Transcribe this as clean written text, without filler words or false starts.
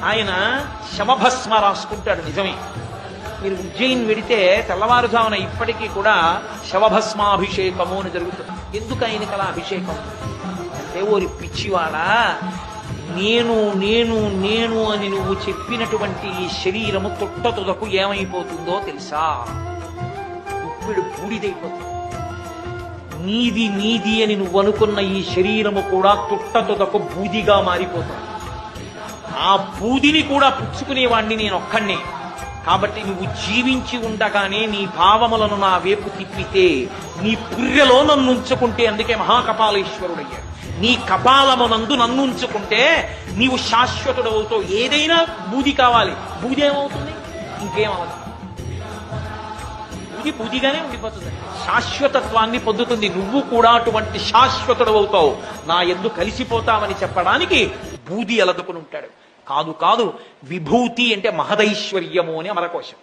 ఆయన శమభస్మ రాసుకుంటాడు. నిజమే, మీరు ఉజ్జయిన్ వెడితే తెల్లవారుజామున ఇప్పటికీ కూడా శవభస్మాభిషేకము అని జరుగుతుంది. ఎందుకు ఆయనకి అలా అభిషేకం అంటే, ఓరి పిచ్చివాడా, నేను నేను నేను అని నువ్వు చెప్పినటువంటి ఈ శరీరము తుట్టతుదకు ఏమైపోతుందో తెలుసా? ఇప్పుడు బూడిదైపోతుంది. నీది నీది అని నువ్వు అనుకున్న ఈ శరీరము కూడా తుట్టతుదకు బూదిగా మారిపోతుంది. ఆ బూదిని కూడా పుచ్చుకునేవాణ్ణి నేను ఒక్కడినే. కాబట్టి నువ్వు జీవించి ఉండగానే నీ భావములను నా వైపు తిప్పితే, నీ పుర్రెలో నన్ను ఉంచుకుంటే, అందుకే మహాకపాలేశ్వరుడయ్యాడు, నీ కపాలమునందు నన్ను ఉంచుకుంటే నీవు శాశ్వతుడవుతావు. ఏదైనా బూది కావాలి, బూది ఏమవుతుంది? ఇంకేమవుతుంది? బూది బూదిగానే ఉండిపోతుంది, శాశ్వతత్వాన్ని పొందుతుంది. నువ్వు కూడా అటువంటి శాశ్వతుడవుతావు, నా యందు కలిసిపోతావని చెప్పడానికి బూది అలదుకుని ఉంటాడు. కాదు కాదు, విభూతి అంటే మహదైశ్వర్యము అని అమరకోశం.